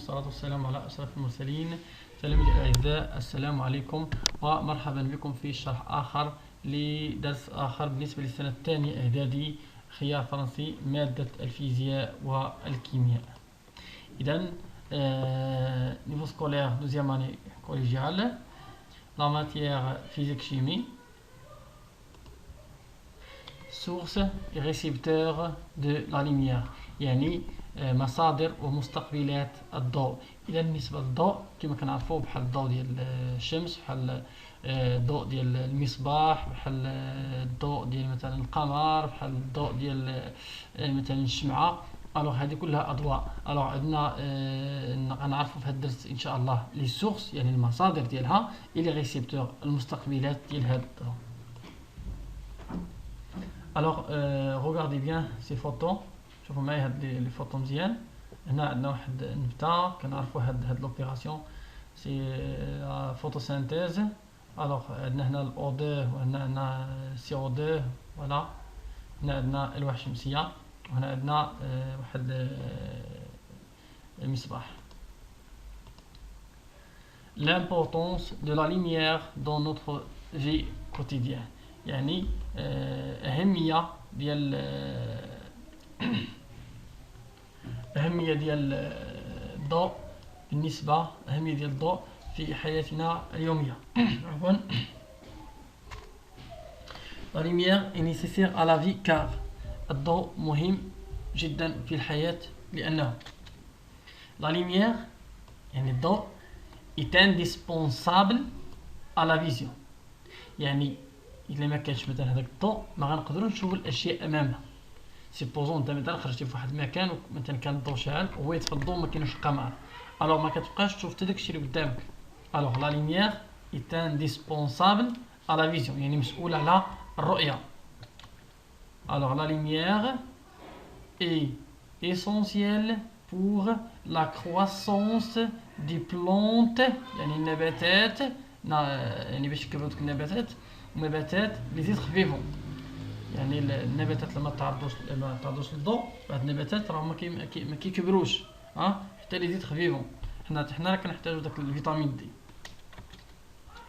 والصلاة والسلام على أشرف المرسلين. تلاميذي الأعزاء، السلام عليكم ومرحبا بكم في شرح آخر لدرس آخر بالنسبة للسنة الثانية إعدادي خيار فرنسي مادة الفيزياء والكيمياء. إذن niveau scolaire deuxième année collégiale, la matière physique-chimie, source et récepteur de la lumière، يعني مصادر ومستقبلات الضوء. إذا بالنسبة للضوء كما كنعرفوا بحال الضوء ديال الشمس، بحال الضوء ديال المصباح، بحال الضوء ديال مثلا القمر، بحال الضوء ديال مثلا الشمعة. الوغ هذه كلها اضواء. الوغ عندنا غنعرفوا في هذا الدرس ان شاء الله لي سورس يعني المصادر ديالها، اي لي ريسيبتور المستقبلات ديال هذا الضوء. الوغ ريغاردي بيان سي فوتو، شوفوا معايا هاد لي فوتو مزيان. هنا عندنا واحد النبته كنعرفوا هاد لوبيراسيون سي فوتوسينتيز. الوغ عندنا هنا الاو 2 وهنا سي او 2 فوالا. هنا عندنا الواح شمسيه وهنا عندنا واحد المصباح. L'importance de la lumière dans notre vie quotidienne، يعني أهمية ديال الضوء بالنسبة أهمية ديال الضوء في حياتنا اليومية. عفوا. La lumière est nécessaire à la vie car الضوء مهم جدا في الحياة، لأنه la lumière يعني الضوء est indispensable à la vision، يعني إلا ما كانش مثلا هذاك الضوء ما غنقدروش نشوفوا الأشياء أمامنا. سيبوزون أنت مثلا خرجتي في واحد المكان ومثلا كان الضوء شاعل وهو يطفى الضوء ما كاينش القمر، ألوغ ما كتبقاش تشوف حتى داكشي اللي قدامك. ألوغ la lumière est indispensable à la vision، يعني مسؤولة على الرؤية. Alors la lumière est essentielle pour la croissance des plantes، يعني النباتات، يعني باش يكبروا ديك النباتات les êtres vivants، يعني النباتات لما تعرضوش للضوء، بعض النباتات راهم ما كيكبروش حتى les êtres vivants. حنا راه كنحتاجوا داك الفيتامين دي.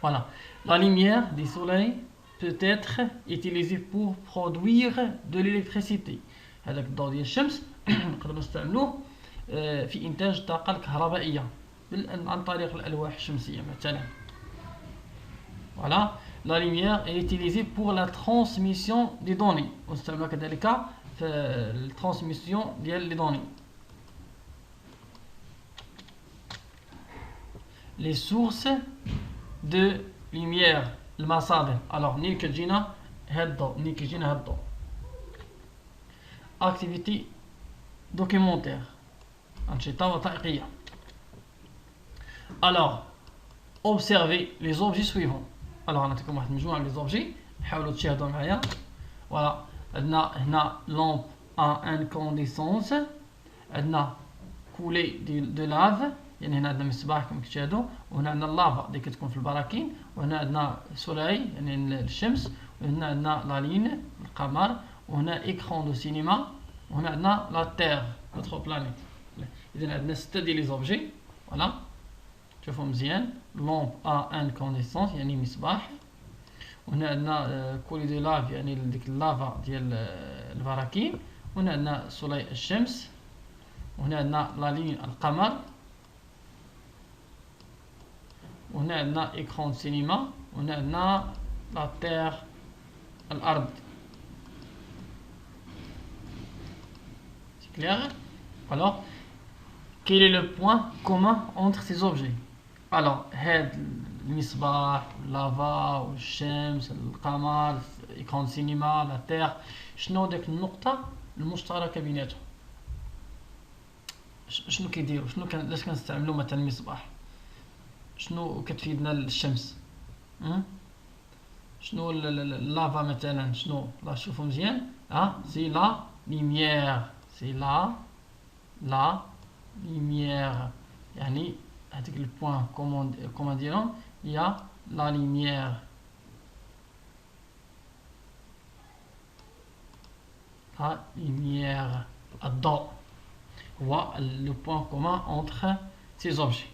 Voilà. La lumière du soleil peut être utilisé pour produire de l'électricité. هذاك الضوء ديال الشمس نقدروا نستعملوه في إنتاج الطاقة الكهربائية عن طريق الألواح الشمسية مثلا. Voilà. La lumière est utilisée pour la transmission des données. ونستعملوها كذلك في الترانسميسيون ديال لي دوني. Les sources de lumière، المصادر. alors منين كتجينا هاد الضوء activité documentaire، أنشطة وثائقية. alors observez les objets suivants. alors نعطيكم واحد المجموعة من les objets حاولوا تشاهدوا معايا. voilà عندنا هنا lampe à incandescence، عندنا coulée de lave، يعني هنا عندنا مصباح كما كتشاهدوا، وهنا عندنا اللافا اللي كتكون في البراكين، وهنا عندنا سولاي يعني الشمس، وهنا عندنا لا لين القمر، وهنا ايكران دو سينما، وهنا عندنا لا تير نوتر بلانيت. اذا عندنا 6 ديال لي زوبجي. فوالا شوفوا مزيان. لومب ا انكونديسونس يعني مصباح، وهنا عندنا كولي دو لاف يعني ديك اللافا ديال البراكين، وهنا عندنا سولاي الشمس، وهنا عندنا لا لين القمر، وهنا عندنا إكران سينما، وهنا عندنا لا تير الأرض. C'est clair? Alors, quel est le point commun entre ces objets? Alors, هاد المصباح واللافا والشمس القمر إكران سينما لا تير، شنو داك النقطة المشتركة بيناتهم؟ شنو كيديروا؟ علاش كنستعملوا مثلا المصباح؟ شنو كتفيدنا الشمس؟ شنو اللافا مثلا؟ شنو؟ لا شوفوا مزيان. سي لا لوميير، سي لا لوميير، يعني هذيك البوان كومون ديالهم هي لا لوميير. الضوء هو لو بوان كومون entre ces objets.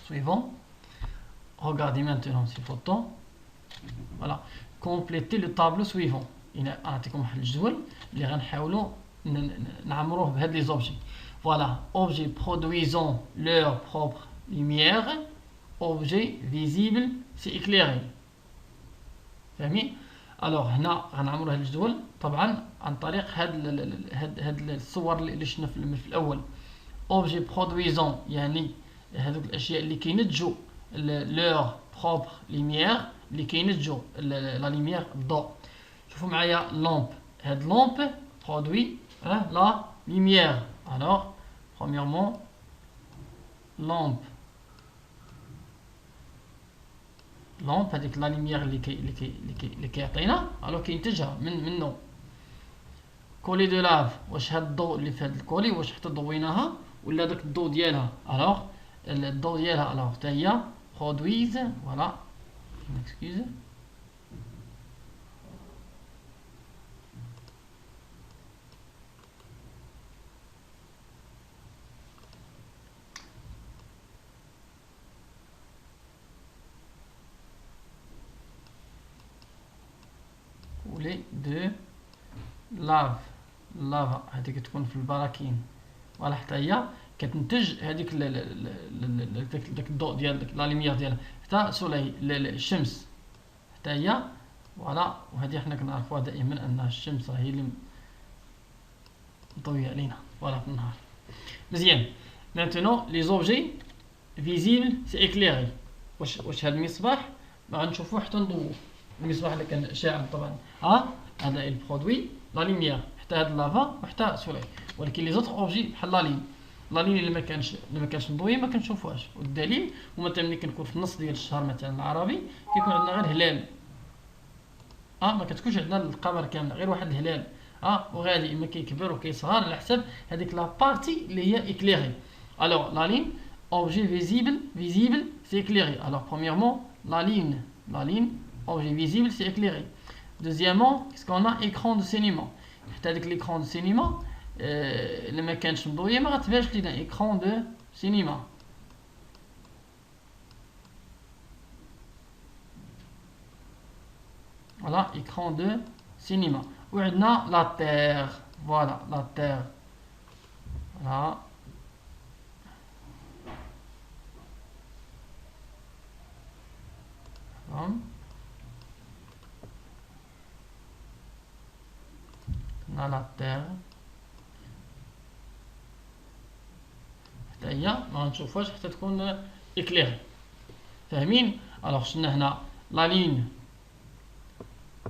Suivant. Regardez maintenant ces photos. Voilà. Complétez le tableau suivant. أعطيكم واحد الجدول اللي غنحاولوا نعمروه بهاد les objets. Voilà. Objets produisant leur propre lumière. Objet visible, c'est éclairé. فاهمين؟ الوغ هنا غنعملوا هاد الجدول طبعا عن طريق هاد الصور اللي شفنا في الاول. اوبجي برودويزون يعني هذوك الاشياء اللي كينتجوا لور بروبر ليميير، اللي كينتجوا لا ليميير الضوء. شوفوا معايا لامب، هاد لامب برودوي لا ليميير. الوغ premièrement لامب هذيك لا ليميير اللي كيعطينا الو كينتجها منه. كولي دو لاف، واش هاد الضوء اللي في هاد الكولي واش حتى ضويناها ولا داك الضوء ديالها. الوغ الضوء ديالها الوغ حتى هي برودويز. فوالا اكسكيوز كولي دو لاف. اللافا هذيك تكون في البراكين ولا حتى هي كتنتج هذيك داك الضوء ديال داك لا ليميير ديالها حتى سولي الشمس حتى هي. فوالا وهذه حنا كنعرفوها دائما انها الشمس هي اللي مضويه علينا فوالا في النهار. مزيان. مانتونو لي زوبجي فيزيبل سي ايكليري. واش هذا المصباح ما غنشوفوه حتى نضووه. المصباح اللي كان شاعل طبعا هذا البرودوي لا ليميير حتى هاد اللافا وحتى سولي. ولكن لي زوطخ اوبجي بحال لا لين اللي ما كانش مضوي ما كنشوفوهاش. والدليل هو مثلا ملي كنكون في النص ديال الشهر مثلا العربي كيكون عندنا غير هلال ما كتكونش عندنا القمر كامل غير واحد الهلال وغادي اما كيكبر وكيصغر على حسب هذيك لا بارتي اللي هي ايكليري. الوغ لا لين اوبجي فيزيبل سي ايكليري. الوغ premièrement la ligne objet visible c'est éclairé. Deuxièmement qu'est-ce qu'on a écran de cinéma. حتى هذيك l'écran de cinéma اللي ما كانش مضويه ما غتبانش لينا ايكرون دو سينما. فوالا ايكرون دو سينما. وعندنا لا تير. فوالا لا تير. فوالا لا تير حتى هي ما غنشوفهاش حتى تكون اكليري. فاهمين؟ الوغ شفنا هنا لا لين،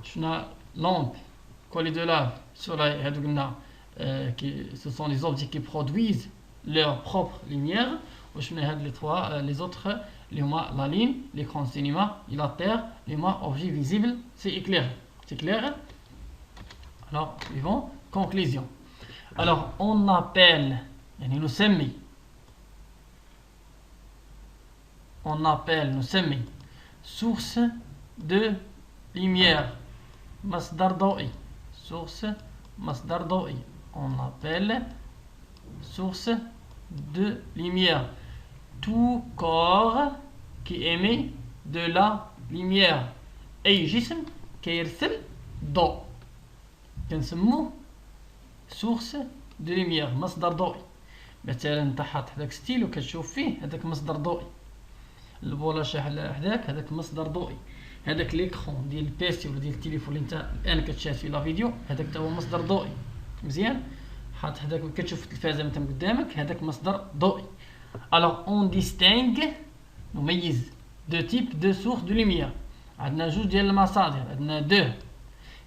شفنا لامب، كولي دو لاف، سولاي. هادو قلنا سو سون لي زوبجي كي برودويز لور بروبر ليميير. وشفنا هاد لي توا لي زوطخ اللي هما لا لين، ليكرون سينما، لا تير اللي هما اوبجي فيزيبل سي اكليري. سي كلير؟ الوغ suivant conclusion. Alors on appelle يعني نسمي نسمي source de lumière مصدر ضوئي. source مصدر ضوئي. on appelle source de lumière tout corps qui émet de la lumière. أي جسم كيرسل ضوء كنسموه سورس دو لوميير مصدر ضوئي. مثلا انت حاط هذاك ستيلو كتشوف فيه هذاك مصدر ضوئي. البوله شاحله حداك هذاك مصدر ضوئي. هذاك ليكرون ديال البيسي ولا ديال التليفون اللي انت الان كتشاهد فيه لا فيديو هذاك حتى هو مصدر ضوئي. مزيان. حاط هذاك كتشوف التلفازه مثلا قدامك هذاك مصدر ضوئي. الوغ اون ديستينغ نميز دو تيب دو سورس دو لوميير. عندنا جوج ديال المصادر. عندنا دو.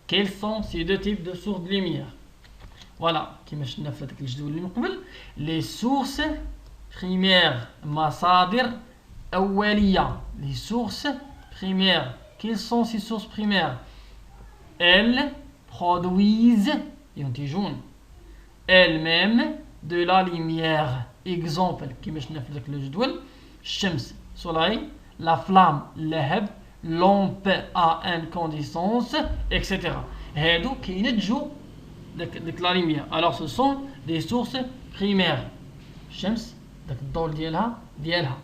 Quels sont ces deux types de sources de lumière? Voilà, كما شفنا في هذاك الجدول اللي من قبل. Les sources primaires مصادر أولية. Les sources primaires. Quelles sont ces sources primaires? Elles produisent ينتجون elles-mêmes de la lumière. Exemple كما شفنا في هذاك الجدول الشمس soleil, la flamme اللهب, lampe à incandescence, etc. هادو كينتجوا ديك لا لوميير. Alors ce sont des sources primaires. الشمس داك الضوء ديالها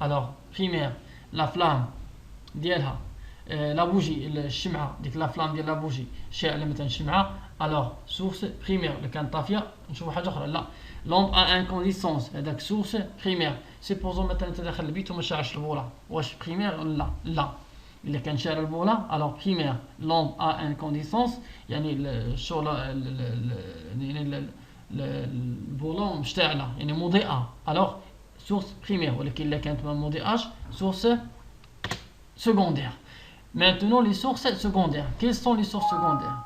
الوغ بريمير لا فلام ديالها لا بوجي الشمعه ديك لا فلام ديال لا بوجي شاعله مثلا شمعه الوغ سورس بريمير اللي كانت طافيه نشوفوا حاجه اخرى لا لومب ا انكونديسونس هذاك سورس بريمير سيبوزون مثلا انت داخل البيت وما شاعلش البوله واش بريمير ولا لا الا كان شاعل البوله الوغ بريمير لومب ا انكونديسونس يعني الشغل يعني البوله مشتعله يعني مضيئه الوغ سورس بريمير ولكن الا كانت ما مضيئاش سورس secondaire. Maintenant, les sources secondaires. Quelles sont les sources secondaires?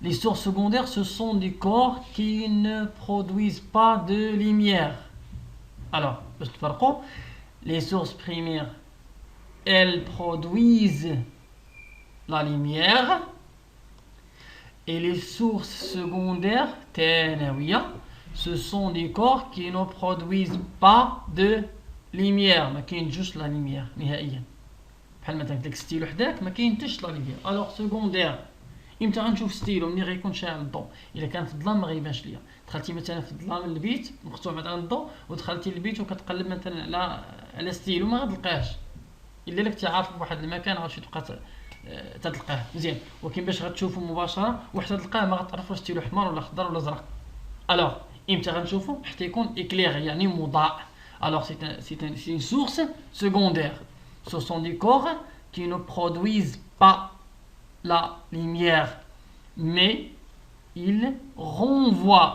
Les sources secondaires, ce sont des corps qui ne produisent pas de lumière. Alors, les sources primaires, elles produisent la lumière. Et les sources secondaires, ce sont des corps qui ne produisent pas de lumière. ما كاين جوج لا lumière نهائيا. بحال مثلا قلت لك ستيلو حداك ما كاين حتى لا ليمير الوغ سكوندير امتى غنشوف ستيلو ملي غيكون شاعل الضوء الا كان في الظلام ما غيبانش ليا دخلتي مثلا في الظلام البيت مقطوع مثلا الضوء ودخلتي للبيت وكتقلب مثلا على ستيلو ما غتلقاهش الا لك تعرف بواحد المكان غتمشي تبقى تلقاه مزيان ولكن باش غتشوفو مباشره وحتى تلقاه ما غتعرف واش ستيلو حمر ولا خضر ولا زرق الوغ امتى غنشوفو حتى يكون éclairé يعني مضاء alors c'est une source secondaire. Ce sont des corps qui ne produisent pas la lumière, mais ils renvoient,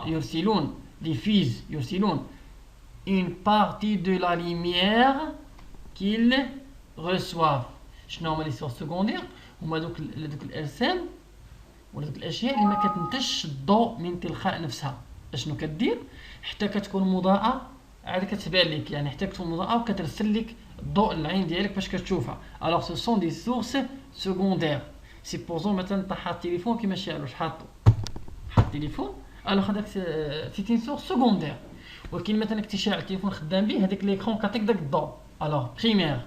diffusent, une partie de la lumière qu'ils reçoivent. شنو هما les sources secondaires؟ هما دوك الأجسام ولا دوك الأشياء اللي ما كتنتجش الضوء من تلقاء نفسها. اشنو كدير؟ حتى كتكون مضاءة عاد كتبان لك يعني حتى كتكون مضاءة وكترسل لك الضوء العين ديالك باش كتشوفها. Alors ce sont des sources secondaires. Supposons مثلا طاح التليفون كيما شاعلوش حط التليفون الوغ هذاك سي تين سورس سكوندير ولكن مثلا كنتي شاعل التليفون خدام به هذاك ليكرون كيعطيك داك الضوء الوغ بريمير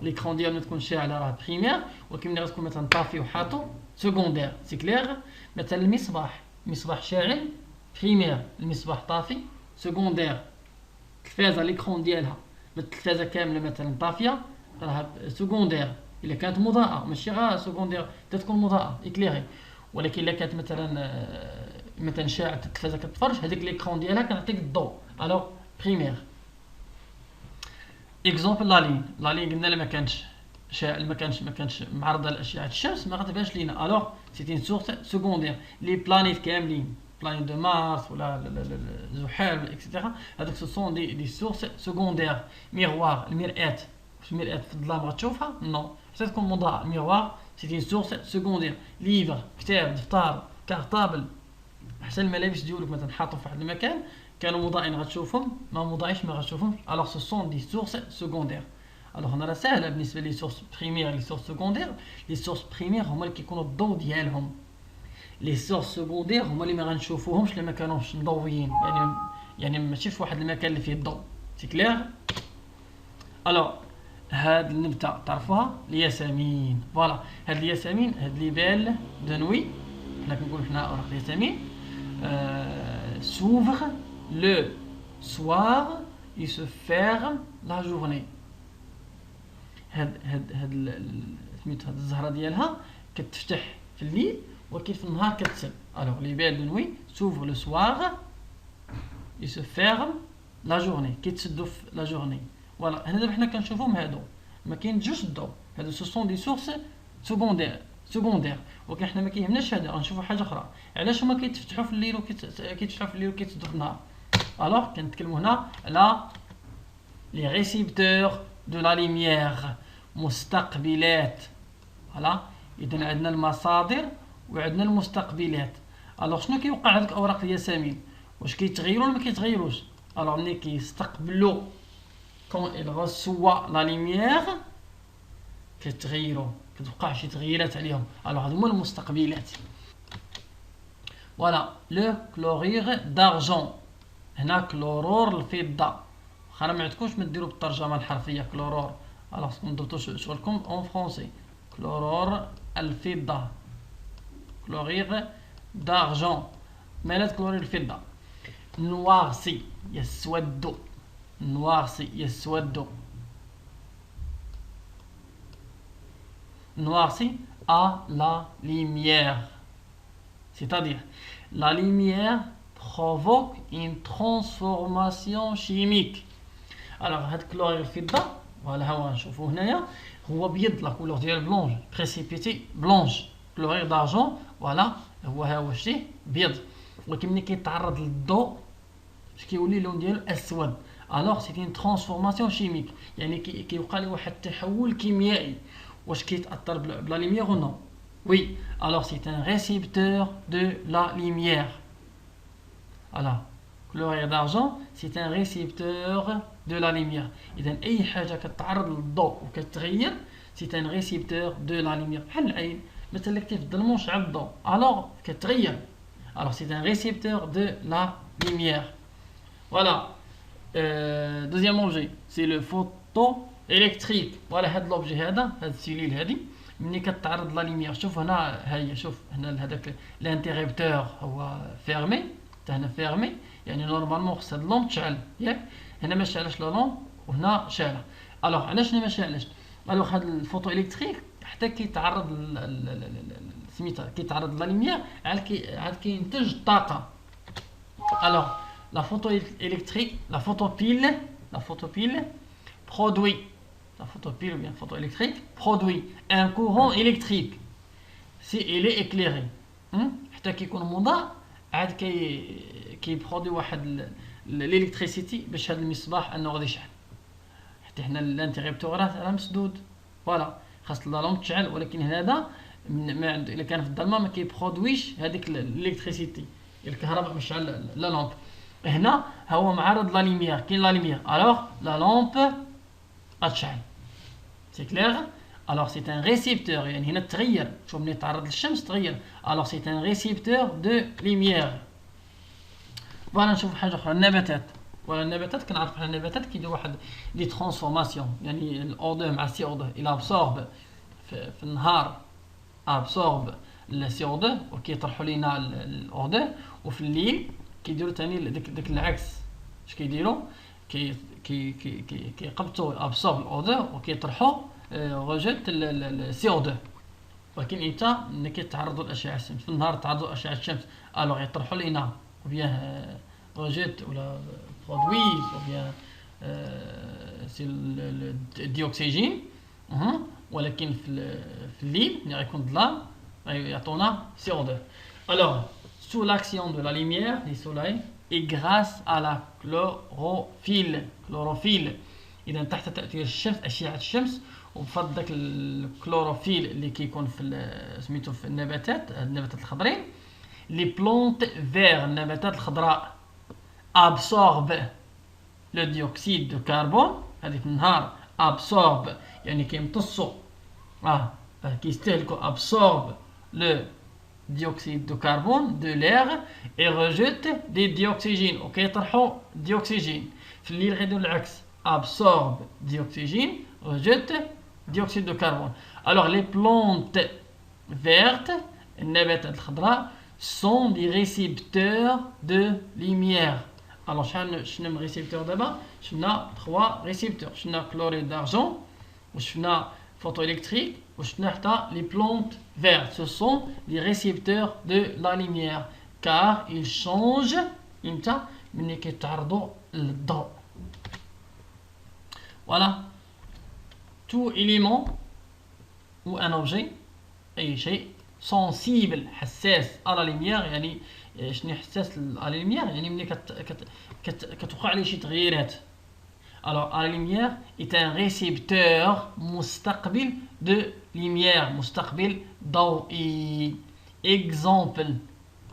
ليكرون ديالو تكون شاعله راه بريمير ولكن ملي غتكون مثلا طافي وحاطو سكوندير سي كلير. مثلا المصباح شاعل بريمير المصباح طافي سكوندير. التلفازه ليكرون ديالها التلفازه كامله مثلا طافيه راها سكوندير الا كانت مضاءه ماشي غير سكوندير تكون مضاءه اكليري ولكن الا كانت مثلا شاعه التلفازه كتفرج هذيك ليكرون ديالها كنعطيك الضوء الوغ بريمير. اكزومبل لا لين قلنا ما كانش شاعل ما كانش معرضه لاشعه الشمس ما غتبانش لينا الوغ سي تين سورس سكوندير. لي بلانيت كاملين بلانيت دو مارس ولا زحل ولا اكسيتيرا هذوك سو سون دي سورس سكوندير. ميغوار المرآة في الظلام غتشوفها نو حتى تكون مضاء. ميغوار سي ان سورس سكوندير. ليفر كتاب دفتر كارطابل حتى الملابس ديالك مثلا حاطو في واحد المكان كانوا مضاءين غتشوفهم ما مضايش ما غتشوفهمش الوغ سو سون دي سورس سكوندير. الوغ هنا راه ساهله بالنسبه لي سورس بريمير لي سورس سكوندير. لي سورس بريمير هما اللي كيكونوا الضوء ديالهم. لي سورس سكوندير هما اللي ما غنشوفوهمش اللي ما كانوش مضويين يعني ماشي في واحد المكان اللي فيه الضوء سي كلير. الوغ هاد النبته تعرفوها الياسمين فوالا هاد الياسمين هاد لي بال دو نوي حنا كنقولوا حنا اوراق الياسمين s'ouvre le soir et se ferme la journée. هاد سميتو هاد الزهره ديالها كتفتح في الليل ولكن في النهار كتسد. الوغ لي بال دو نوي s'ouvre le soir et se ferme la journée كيتسدوا في لا جورني. فوالا هنا دابا حنا كنشوفوهم هادو ما كاين جوج الضوء هادو سو سون دي سورس سكوندير ولكن حنا ما كيهمناش هذا غنشوفوا حاجه اخرى علاش هما كيتفتحوا في الليل وكيتسدوا في النهار. الوغ كنتكلموا هنا على لي ريسيبتور دو لا لوميير مستقبلات. فوالا اذا عندنا المصادر وعندنا المستقبلات. الوغ شنو كيوقع هذوك اوراق الياسمين واش كيتغيروا ولا ما كيتغيروش؟ الوغ ملي كيستقبلوا quand il reçoit la lumière كتغيروا كتوقع شي تغييرات عليهم. الوغ هادو هما المستقبلات. فوالا لو كلورير دارجون هنا كلورور الفضه واخا ما عندكمش ما ديروا بالترجمه الحرفيه كلورور الوغ نضبطوا شغلكم اون فرونسي. كلورور الفضه كلورير دارجون مالات كلورير الفضه. noirci يسود noirci يسود noirci à la lumière. C'est-à-dire, la lumière provoque une transformation chimique. Alors, هاد كلورير الفضة فوالا ها هو نشوفو هنايا هو بيض لا كولور ديال بلونج بريسيبيتي بلونج. كلورير دارجون فوالا ها هو شتيه بيض، ولكن ملي كيتعرض للضوء اش كيولي اللون ديالو اسود. الوغ سي اون ترانسفورماسيون شيميك، يعني كيوقع له واحد التحول كيميائي. واش كيتاثر بلا ليميير او نو؟ وي. الوغ سي ان ريسيبتور دو لا ليميير. فوالا كلورير دارجون سي ان ريسيبتور دو لا ليميير. اذا اي حاجه كتعرض للضوء وكتغير سي ان ريسيبتور دو لا ليميير. بحال العين مثلا كي في الظلمه شعل الضوء الوغ كتغير. الوغ سي ان ريسيبتور دو لا ليميير. Voilà. Deuxième objet, c'est le photoélectrique. Voilà هذا l'objet هذا السيليل هذه ملي كتعرض لا ليميير. شوف هنا هي شوف هنا هذاك الانتريبتور هو فيرمي، حتى هنا فيرمي، يعني نورمالمون خص هاد اللومب تشعل ياك. هنا ما شعلش لا لومب وهنا شاعله. الوغ علاش هنا ما شعلش؟ الوغ هاد الفوتو الكتريك حتى كيتعرض سميتها كيتعرض لا ليميير عاد كينتج طاقه. الوغ la photo électrique, la photopile produit, la photopile ou bien photoélectrique produit un courant électrique si il est éclairé. حتى كيكون مضاء عاد كيبرودوي واحد الالكتريسيتي باش هذا المصباح انه غادي يشعل. حتى هنا الانتريبتور راه مسدود فوالا خاص لا لومب تشعل، ولكن هذا ما عنده الا كان في الظلمه ما كيبرودويش هذيك الالكتريسيتي الكهرباء باش تشعل لا لومب. هنا هو معرض لا ليميير، كاين لا ليميير الوغ لا لومب غتشعل. سي كلير. الوغ سي ان ريسيبتور، يعني هنا تغير. شوف ملي تعرض للشمس تغير. الوغ سي ان ريسيبتور دو ليميير. فوالا نشوف حاجه اخرى النباتات. فوالا النباتات كنعرف بحال النباتات كيديروا واحد لي ترانسفورماسيون، يعني الاو 2 مع السي او 2 الى ابسورب في النهار ابسورب السي او 2 وكيطرحوا لينا الاو 2، وفي الليل كيديروا ثاني داك العكس. اش كيديروا؟ كيقبطوا ابسورب الاو 2 وكيطرحوا ريجيت السي او 2. ولكن امتى؟ ملي كيتعرضوا لاشعه الشمس. في النهار تعرضوا لاشعه الشمس الوغ يطرحوا لينا او بيان ريجيت ولا برودويز او بيان سي الديوكسيجين. ولكن في الليل ملي غيكون الظلام يعطونا سي او 2. الوغ sous l'action de la lumière du soleil et grâce à la chlorophylle. إذا تحت تأثير الشمس أشعة الشمس وبفضل ذاك الكلوروفيل اللي كيكون في سميتو في النباتات الخضرين. لي بلونت فير النباتات الخضراء absorbe le dioxyde de carbone. هذه في النهار absorbe يعني كيمتصوا كيستهلكوا absorbe le dioxyde de carbone de l'air et rejette des dioxygènes وكيطرحوا ديوكسيجين. في الليل غيديروا العكس absorbe dioxygène rejette dioxyde de carbone. Alors les plantes vertes النباتات الخضراء sont des récepteurs de lumière. Alors شنو récepteurs دابا؟ شفنا 3 récepteurs. شفنا chlorure d'argent وشفنا photoélectrique وشفنا حتى les plantes vertes. Ce sont les récepteurs de la lumière car ils changent امتى؟ ملي كيتعرضوا للضوء. Voilà. Tout élément ou un objet أي شيء sensible حساس à la lumière. يعني شنو حساس à la lumière؟ يعني ملي كتوقع عليه شي تغييرات. Alors, la lumière est un récepteur مستقبل de lumière, مستقبل ضوئي. Exemple,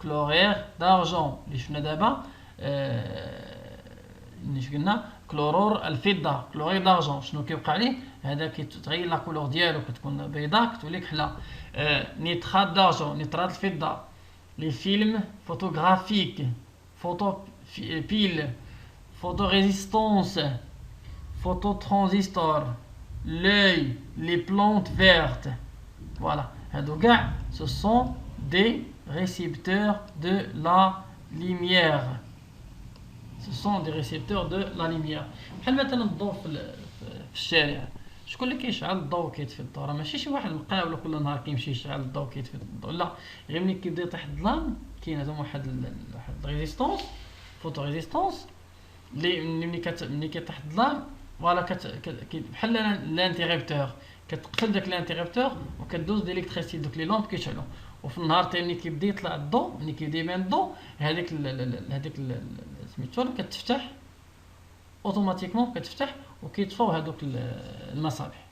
chlorure d'argent. اللي شفنا دابا اللي قلنا كلورور الفضة كلورير دارجون. شنو كيوقع ليه؟ هذا كيتغير لا كولور ديالو كتكون بيضاء كتولي كحله. نيترات دارجون نيترات الفضة. لي فيلم فوتوغرافيك فوتو بيل فوتو ريزيستانس phototransistor, l'œil, les plantes vertes. Voilà. Ce sont des récepteurs de la lumière. ce sont des récepteurs de la lumière. بحال مثلا الضوء في الشارع، شكون اللي كيشعل الضوء وكيطفي الضوء؟ راه ماشي شي واحد مقاول كل نهار كيمشي يشعل الضوء وكيطفي الضوء، لا، غير ملي كيبدا يطيح الظلام كاين هذوما واحد ريزيستونس، فوتو ريزيستونس، اللي ملي كيطيح الظلام فوالا بحال لانتيغيبتور، كتقفل داك لانتيغيبتور وكدوز ديليكتريسيتي، دوك لي لامب كيشعلوا. وفي النهار حتى ملي كيبدا يطلع الضوء، ملي كيبدا يبان الضوء، هذيك سميتو كتفتح اوتوماتيكمون، كتفتح وكيطفاو هذوك المصابيح.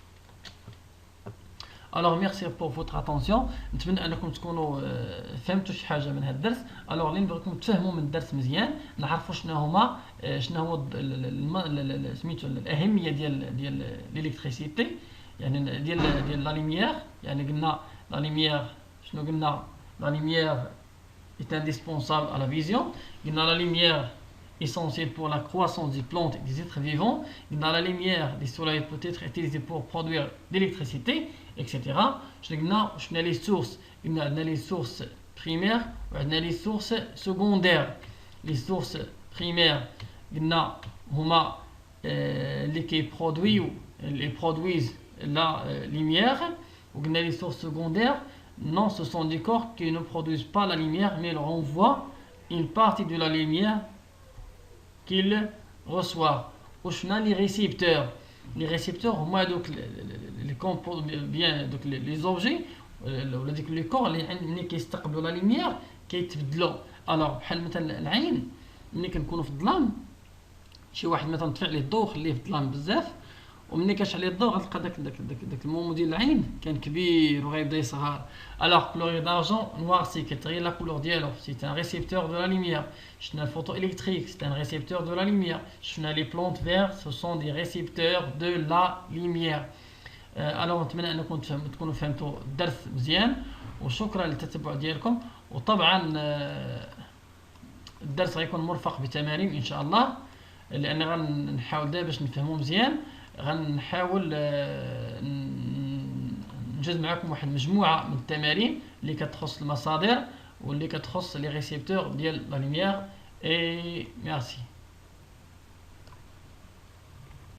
الوغ ميرسي بور فوتر اتونسيون، نتمنى انكم تكونوا فهمتوا شي حاجه من هذا الدرس. الوغ اللي نبغيكم تفهموا من الدرس مزيان، نعرفوا شنو هو سميتو الاهميه ديال الالكتريسيتي، يعني ديال لا لوميير. يعني قلنا لا لوميير، شنو قلنا؟ لا لوميير est indispensable à la vision. La lumière essentielle pour la croissance des plantes et des êtres vivants. La lumière des soleils peut être utilisée pour produire de l'électricité, etc. On a les sources, les sources primaires, on a les sources secondaires. Les sources primaires, les produisent la lumière. On a les sources secondaires. Non, ce sont des corps qui ne produisent pas la lumière, mais ils renvoient une partie de la lumière qu'ils reçoivent. Ou les récepteurs. Les récepteurs, moi, donc les objets, les corps qui يستقبلوا la lumière كيتبدلوا. Alors بحال مثلا العين، ملي كنكونوا في الظلام، شي واحد مثلا طفع ليه الضوء خليه في الظلام بزاف، وملي كتشعل الضوء غتلقى داك المومو ديال العين كان كبير وغيبدا يصغر. الوغ كلوريد دارجون نوار سي كتغير لا كولور ديالو، سي ان ريسيبتور دو لا لوميير. شفنا الفوتو الكتريك، سي ان ريسيبتور دو لا لوميير. شفنا لي بلونت فير، سو سون دي ريسيبتور دو لا لوميير. الوغ نتمنى انكم تكونوا فهمتوا الدرس مزيان، وشكرا للتتبع ديالكم. وطبعا الدرس غيكون مرفق بتمارين ان شاء الله، لان غنحاول دابا باش نفهمو مزيان. غنحاول نجد معكم واحد مجموعه من التمارين اللي كتخص المصادر واللي كتخص لي ريسيبتور ديال لا لوميير. اي ميرسي.